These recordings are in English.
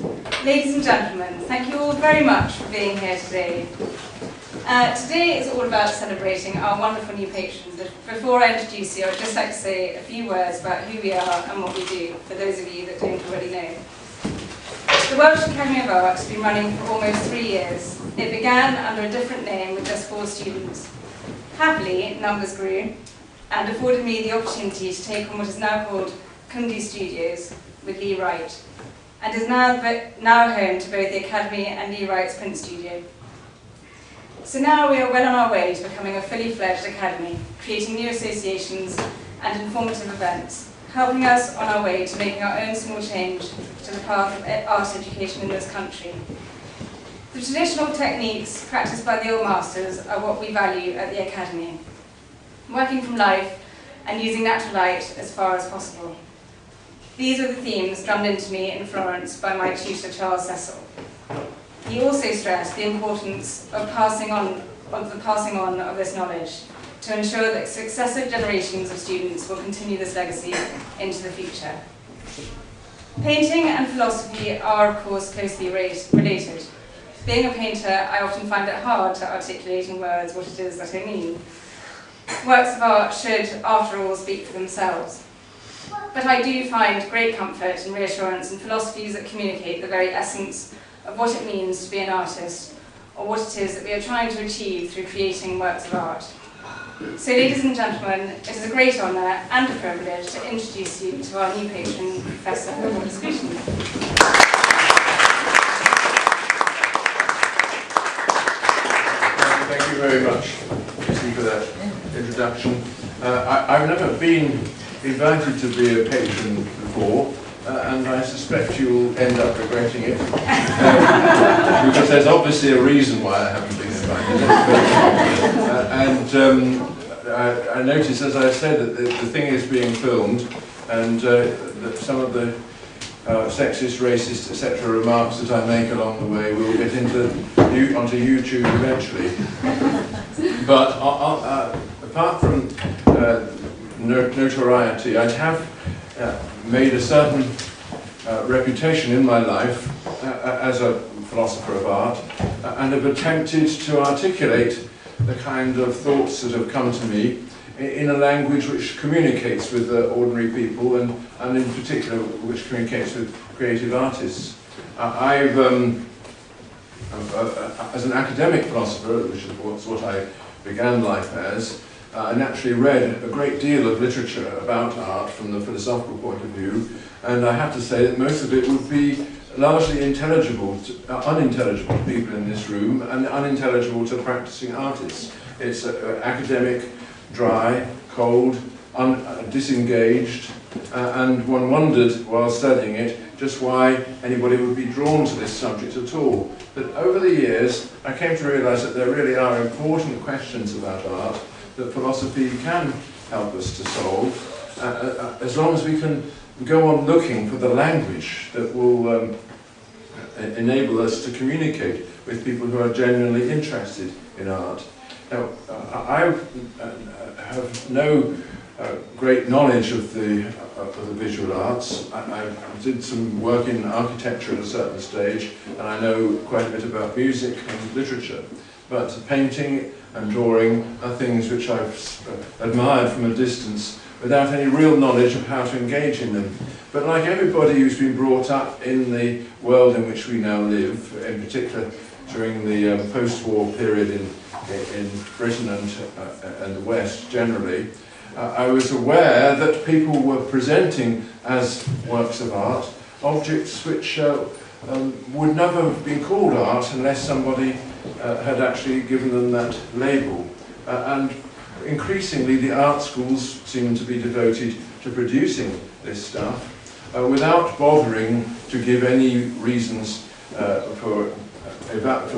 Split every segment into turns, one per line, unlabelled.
Ladies and gentlemen, thank you all very much for being here today. Today is all about celebrating our wonderful new patrons. Before I introduce you, I'd just like to say a few words about who we are and what we do, for those of you that don't already know. The Welsh Academy of Art has been running for almost 3 years. It began under a different name with just 4 students. Happily, numbers grew and afforded me the opportunity to take on what is now called Cymru Studios with Lee Wright, and is now home to both the Academy and Lee Wright's print studio. So now we are well on our way to becoming a fully fledged academy, creating new associations and informative events, helping us on our way to making our own small change to the path of art education in this country. The traditional techniques practiced by the old masters are what we value at the Academy, working from life and using natural light as far as possible. These are the themes drummed into me in Florence by my tutor Charles Cecil. He also stressed the importance of the passing on of this knowledge to ensure that successive generations of students will continue this legacy into the future. Painting and philosophy are, of course, closely related. Being a painter, I often find it hard to articulate in words what it is that I mean. Works of art should, after all, speak for themselves. But I do find great comfort and reassurance in philosophies that communicate the very essence of what it means to be an artist, or what it is that we are trying to achieve through creating works of art. So, ladies and gentlemen, it is a great honour and a privilege to introduce you to our new patron, Professor Scruton.
Thank you very much, Christy, for that introduction. I've never been invited to be a patron before, and I suspect you'll end up regretting it, because there's obviously a reason why I haven't been invited. I noticed, as I said, that the thing is being filmed, and that some of the sexist, racist, etc. remarks that I make along the way will get onto YouTube eventually. But apart from notoriety, I have made a certain reputation in my life as a philosopher of art, and have attempted to articulate the kind of thoughts that have come to me in a language which communicates with ordinary people, and in particular which communicates with creative artists. I've, as an academic philosopher, which is what I began life as, I naturally read a great deal of literature about art from the philosophical point of view, and I have to say that most of it would be largely unintelligible to people in this room, and unintelligible to practicing artists. It's academic, dry, cold, disengaged, and one wondered while studying it just why anybody would be drawn to this subject at all. But over the years I came to realise that there really are important questions about art that philosophy can help us to solve, as long as we can go on looking for the language that will enable us to communicate with people who are genuinely interested in art. Now, I have no great knowledge of the visual arts. I did some work in architecture at a certain stage, and I know quite a bit about music and literature. But painting and drawing are things which I've admired from a distance without any real knowledge of how to engage in them. But like everybody who's been brought up in the world in which we now live, in particular during the post-war period in Britain and the West generally, I was aware that people were presenting as works of art objects which would never have been called art unless somebody had actually given them that label. And increasingly the art schools seem to be devoted to producing this stuff without bothering to give any reasons for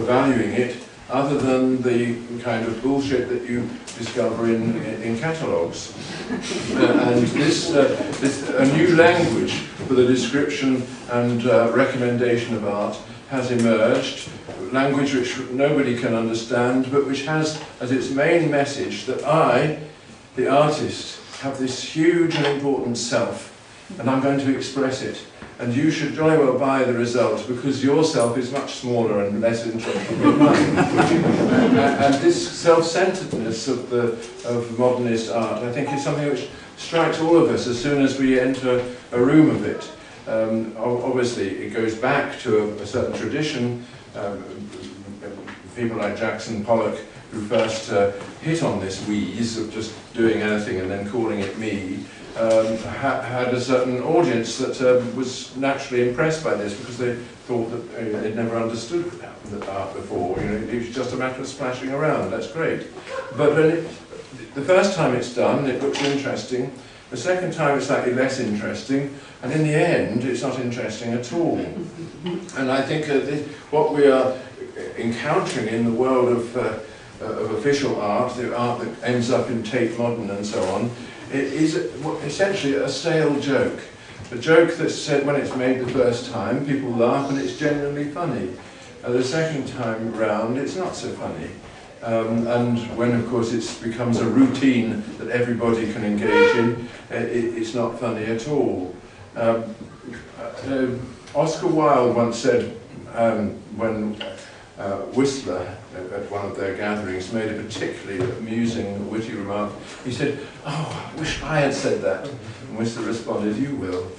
valuing it, other than the kind of bullshit that you discover in catalogues. And a new language for the description and recommendation of art has emerged, language which nobody can understand, but which has as its main message that I, the artist, have this huge and important self, and I'm going to express it. And you should jolly well buy the result, because your self is much smaller and less interesting than mine. And this self-centeredness of modernist art, I think, is something which strikes all of us as soon as we enter a room of it. Obviously, it goes back to a certain tradition. People like Jackson Pollock, who first hit on this wheeze of just doing anything and then calling it me, had a certain audience that was naturally impressed by this, because they thought that they'd never understood the art before. You know, it was just a matter of splashing around. That's great. But the first time it's done, it looks interesting. The second time it's slightly less interesting, and in the end it's not interesting at all. And I think what we are encountering in the world of official art, the art that ends up in Tate Modern and so on, is essentially a stale joke. A joke that's said when it's made the first time, people laugh and it's genuinely funny. The second time round, it's not so funny. And when, of course, it becomes a routine that everybody can engage in, it's not funny at all. Oscar Wilde once said, when Whistler, at one of their gatherings, made a particularly amusing, witty remark, he said, "Oh, I wish I had said that." And Whistler responded, "You will."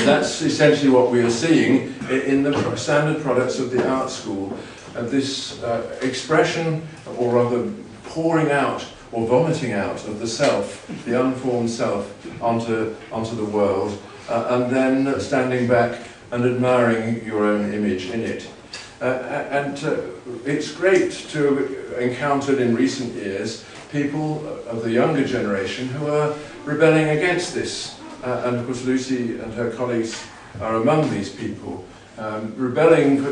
That's essentially what we are seeing in the standard products of the art school. This expression, or rather pouring out or vomiting out of the self, the unformed self, onto the world, and then standing back and admiring your own image in it. It's great to have encountered in recent years people of the younger generation who are rebelling against this. And of course Lucy and her colleagues are among these people, rebelling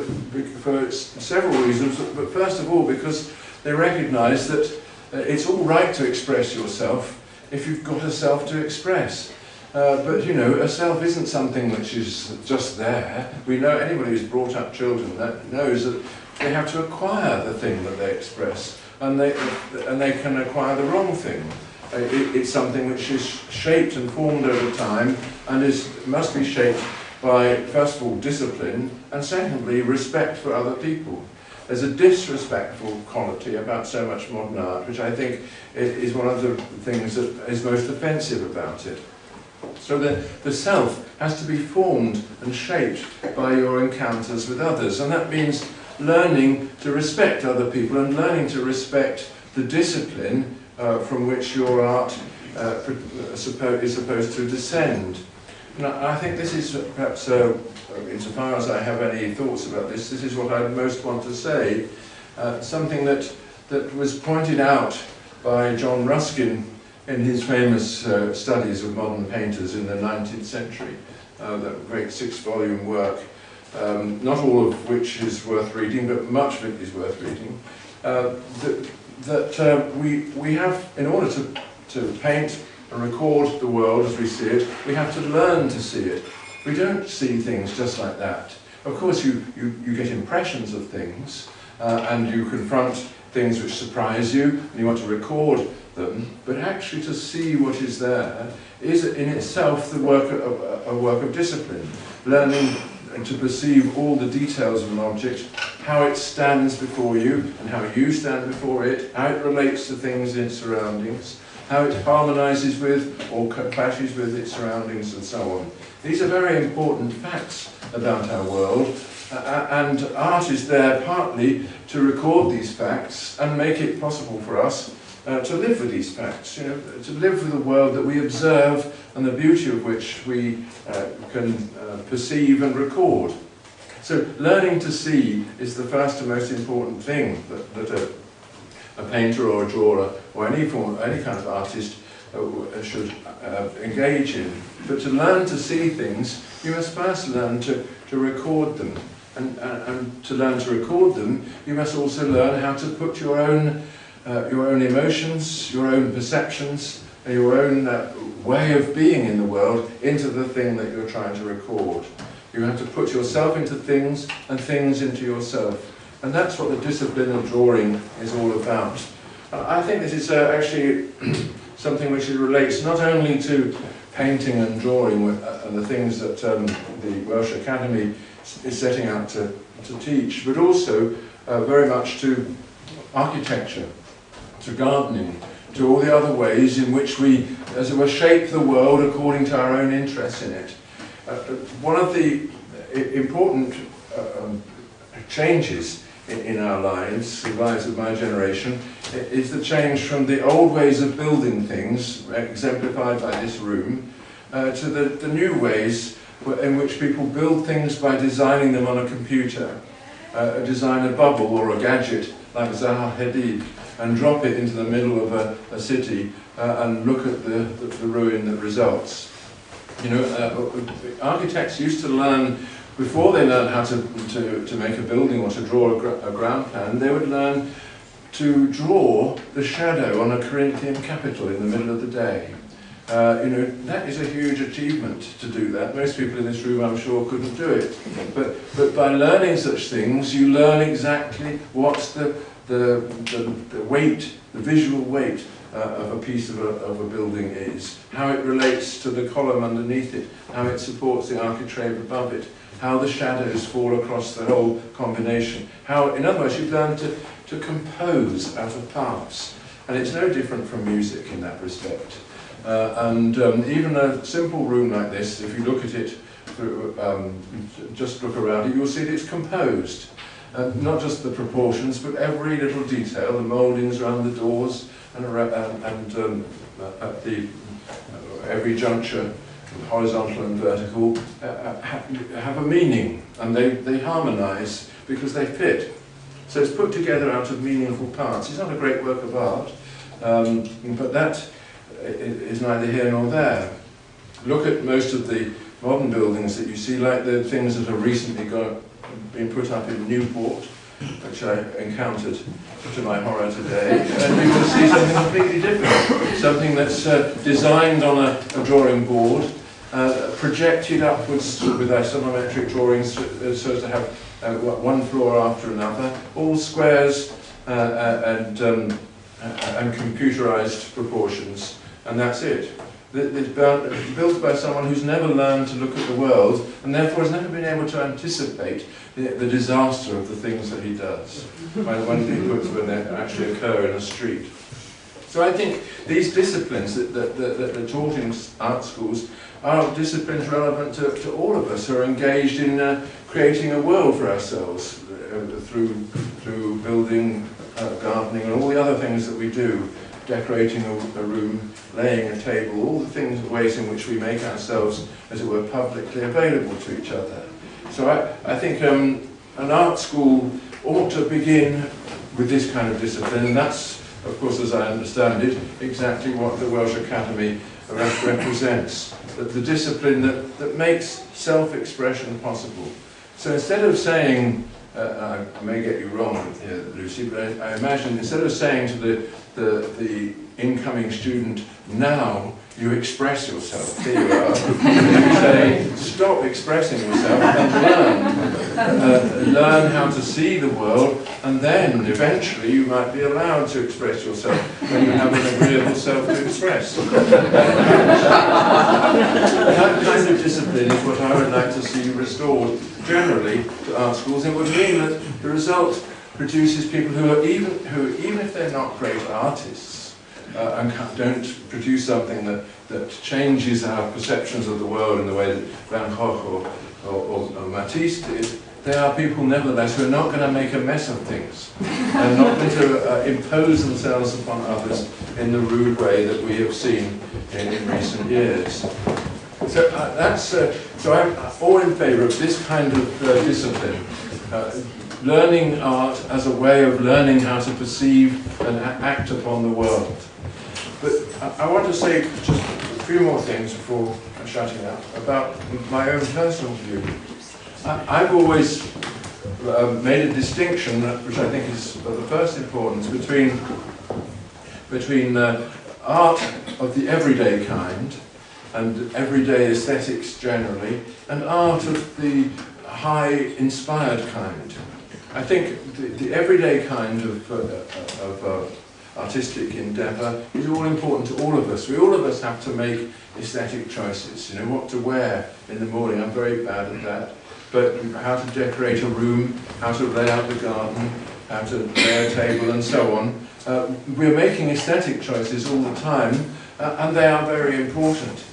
for several reasons, but first of all because they recognise that it's all right to express yourself if you've got a self to express. But you know, a self isn't something which is just there. We know, anybody who's brought up children that knows that they have to acquire the thing that they express, and they can acquire the wrong thing. It's something which is shaped and formed over time, and must be shaped by, first of all, discipline, and secondly, respect for other people. There's a disrespectful quality about so much modern art, which I think is one of the things that is most offensive about it. So the self has to be formed and shaped by your encounters with others, and that means learning to respect other people and learning to respect the discipline from which your art is supposed to descend. Now, I think this is perhaps, insofar as I have any thoughts about this is what I most want to say. Something that was pointed out by John Ruskin in his famous studies of modern painters in the 19th century, that great 6-volume work, not all of which is worth reading, but much of it is worth reading, we have, in order to paint and record the world as we see it, we have to learn to see it. We don't see things just like that. Of course, you get impressions of things, and you confront things which surprise you, and you want to record them, but actually to see what is there is in itself a work of discipline. Learning to perceive all the details of an object, how it stands before you, and how you stand before it, how it relates to things in its surroundings, how it harmonises with or clashes with its surroundings, and so on. These are very important facts about our world, and art is there partly to record these facts and make it possible for us to live with these facts, you know, to live with the world that we observe and the beauty of which we can perceive and record. So learning to see is the first and most important thing that a painter or a drawer or any kind of artist should engage in. But to learn to see things, you must first learn to record them. And to learn to record them, you must also learn how to put your own emotions, your own perceptions, and your own way of being in the world into the thing that you're trying to record. You have to put yourself into things and things into yourself. And that's what the discipline of drawing is all about. I think this is actually something which relates not only to painting and drawing and the things that the Welsh Academy is setting out to teach, but also very much to architecture, to gardening, to all the other ways in which we, as it were, shape the world according to our own interests in it. One of the important changes in our lives, the lives of my generation, is the change from the old ways of building things, exemplified by this room, to the new ways in which people build things by designing them on a computer, design a bubble or a gadget like Zaha Hadid, and drop it into the middle of a city and look at the ruin that results. You know, architects used to learn, before they learned how to make a building or to draw a ground plan, they would learn to draw the shadow on a Corinthian capital in the middle of the day. You know, that is a huge achievement to do that. Most people in this room, I'm sure, couldn't do it. But by learning such things, you learn exactly what's the weight, the visual weight of a piece of a building is, how it relates to the column underneath it, how it supports the architrave above it, how the shadows fall across the whole combination. How, in other words, you've learned to compose out of parts. And it's no different from music in that respect. Even a simple room like this, if you look at it, just look around it, you'll see that it's composed. Not just the proportions, but every little detail, the mouldings around the doors and at every juncture, horizontal and vertical, have a meaning, and they harmonise because they fit. So it's put together out of meaningful parts. It's not a great work of art, but that is neither here nor there. Look at most of the modern buildings that you see, like the things that have recently been put up in Newport, which I encountered to my horror today, and you will see something completely different. Something that's designed on a drawing board, projected upwards with isometric drawings so as to have one floor after another, all squares and computerized proportions, and that's it. It's built by someone who's never learned to look at the world and therefore has never been able to anticipate the disaster of the things that he does when they actually occur in a street. So I think these disciplines that are taught in art schools are disciplines relevant to all of us who are engaged in creating a world for ourselves through building, gardening and all the other things that we do, decorating a room, laying a table, all the ways in which we make ourselves, as it were, publicly available to each other. So I think an art school ought to begin with this kind of discipline, and that's, of course, as I understand it, exactly what the Welsh Academy represents. The discipline that makes self-expression possible. So instead of saying, I may get you wrong here, Lucy, but I imagine instead of saying to the incoming student, now you express yourself, here you are, you say, stop expressing yourself and learn how to see the world, and then eventually you might be allowed to express yourself when you have an agreeable self to express. That kind of discipline is what I would like to see restored generally to art schools. It would mean that the result produces people who even if they're not great artists, and don't produce something that changes our perceptions of the world in the way that Van Gogh or Matisse did, they are people nevertheless who are not going to make a mess of things and not going to impose themselves upon others in the rude way that we have seen in recent years. So so I'm all in favour of this kind of discipline. Learning art as a way of learning how to perceive and act upon the world. But I want to say just a few more things before shutting up about my own personal view. I've always made a distinction, which I think is of the first importance, between art of the everyday kind and everyday aesthetics generally, and art of the high inspired kind. I think the everyday kind of artistic endeavour is all important to all of us. All of us have to make aesthetic choices, you know, what to wear in the morning. I'm very bad at that. But how to decorate a room, how to lay out the garden, how to lay a table and so on. We're making aesthetic choices all the time, and they are very important.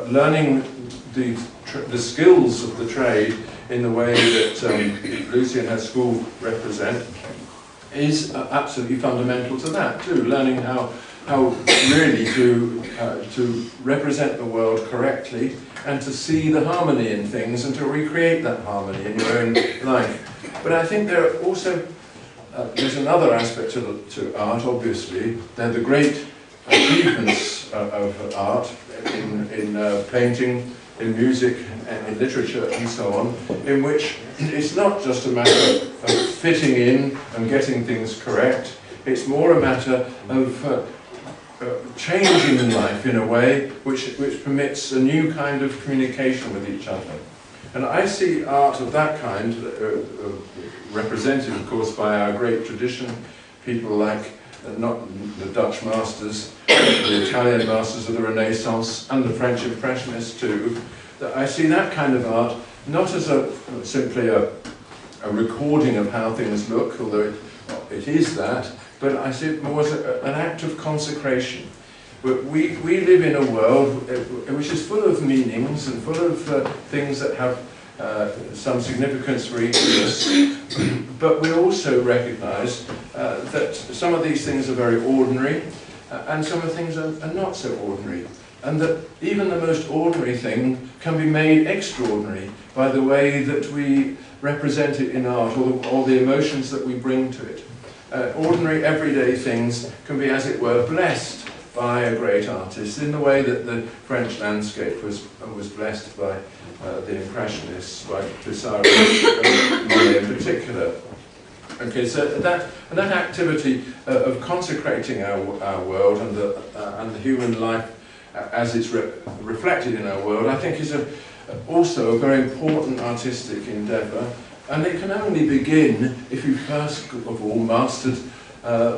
Learning the skills of the trade in the way that Lucy and her school represent is absolutely fundamental to that too. Learning how really to represent the world correctly and to see the harmony in things and to recreate that harmony in your own life. But I think there are also there's another aspect to art. Obviously, they're the great achievements of art in painting, in music, and in literature, and so on, in which it's not just a matter of fitting in and getting things correct. It's more a matter of changing life in a way which permits a new kind of communication with each other. And I see art of that kind, represented of course by our great tradition, people like not the Dutch masters, the Italian masters of the Renaissance, and the French Impressionists too. That I see that kind of art not as simply a recording of how things look, although it is that, but I see it more as an act of consecration. We live in a world which is full of meanings and full of things that have some significance for each of us, but we also recognise that some of these things are very ordinary and some of the things are not so ordinary, and that even the most ordinary thing can be made extraordinary by the way that we represent it in art or the emotions that we bring to it. Ordinary everyday things can be, as it were, blessed by a great artist in the way that the French landscape was blessed by the Impressionists, by Pissarro and Monet in particular. Okay, so that activity of consecrating our world and the human life as it's reflected in our world, I think is also a very important artistic endeavour, and it can only begin if you first of all mastered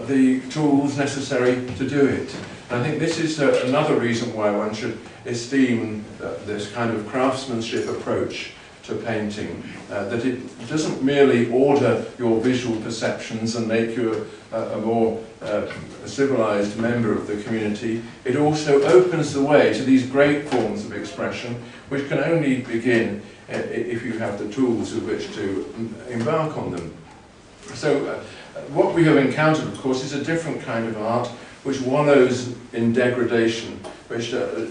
the tools necessary to do it. And I think this is another reason why one should esteem this kind of craftsmanship approach to painting, that it doesn't merely order your visual perceptions and make you a more civilized member of the community. It also opens the way to these great forms of expression, which can only begin if you have the tools with which to embark on them. So what we have encountered, of course, is a different kind of art which wallows in degradation, which art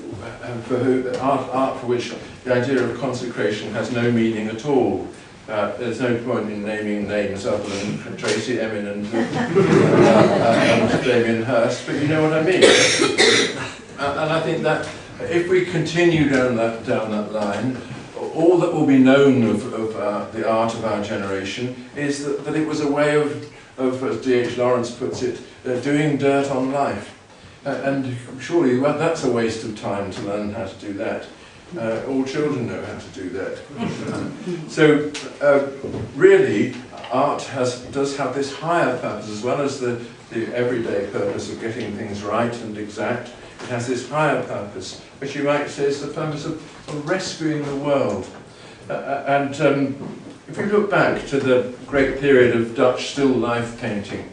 for which the idea of consecration has no meaning at all. There's no point in naming names other than Tracy Emin and Damien Hirst, but you know what I mean. And I think that if we continue down that line, all that will be known of the art of our generation is that it was a way of, as D.H. Lawrence puts it, doing dirt on life. And surely that's a waste of time to learn how to do that. All children know how to do that. So really, art does have this higher purpose, as well as the everyday purpose of getting things right and exact. It has this higher purpose, which you might say is the purpose of rescuing the world. If we look back to the great period of Dutch still life painting,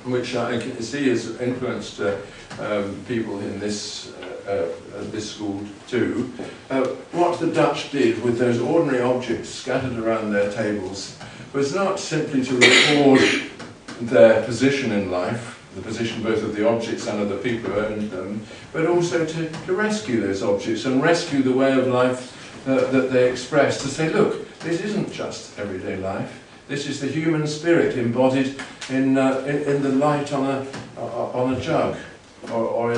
which I can see has influenced people in this school too, what the Dutch did with those ordinary objects scattered around their tables was not simply to record their position in life, the position both of the objects and of the people who owned them, but also to rescue those objects and rescue the way of life that they express, to say, look, this isn't just everyday life. This is the human spirit embodied in the light on a jug, or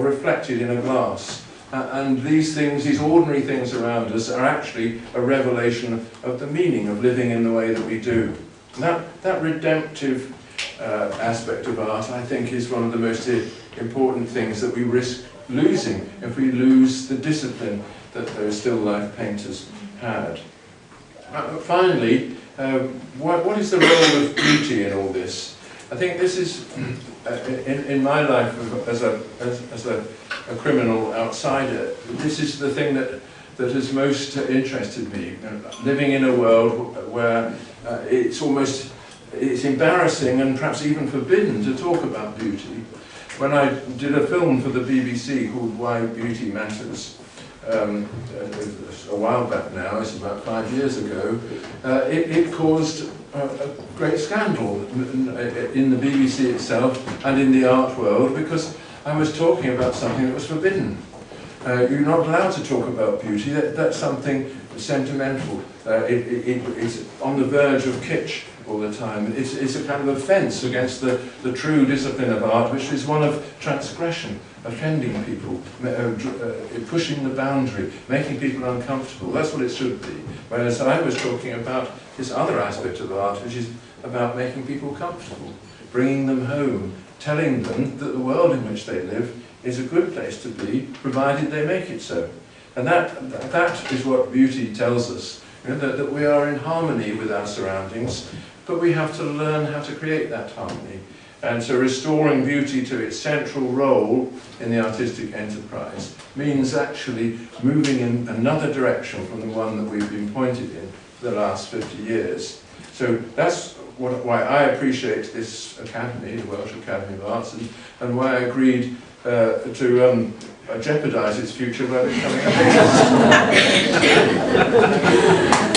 reflected in a glass. And these things, these ordinary things around us, are actually a revelation of the meaning of living in the way that we do. And that redemptive aspect of art, I think, is one of the most important things that we risk losing if we lose the discipline that those still life painters had. Finally, what is the role of beauty in all this? I think this is, in my life as a criminal outsider, this is the thing that has most interested me. Living in a world where it's embarrassing and perhaps even forbidden to talk about beauty. When I did a film for the BBC called Why Beauty Matters, a while back now, it's about 5 years ago, it caused a great scandal in the BBC itself and in the art world, because I was talking about something that was forbidden. You're not allowed to talk about beauty. That's something sentimental. It's on the verge of kitsch all the time. It's a kind of offence against the true discipline of art, which is one of transgression, offending people, pushing the boundary, making people uncomfortable. That's what it should be. Whereas I was talking about this other aspect of art, which is about making people comfortable, bringing them home, telling them that the world in which they live is a good place to be, provided they make it so. And that is what beauty tells us, that we are in harmony with our surroundings, but we have to learn how to create that harmony. And so restoring beauty to its central role in the artistic enterprise means actually moving in another direction from the one that we've been pointed in for the last 50 years. So that's why I appreciate this academy, the Welsh Academy of Arts, and why I agreed to jeopardise its future by becoming a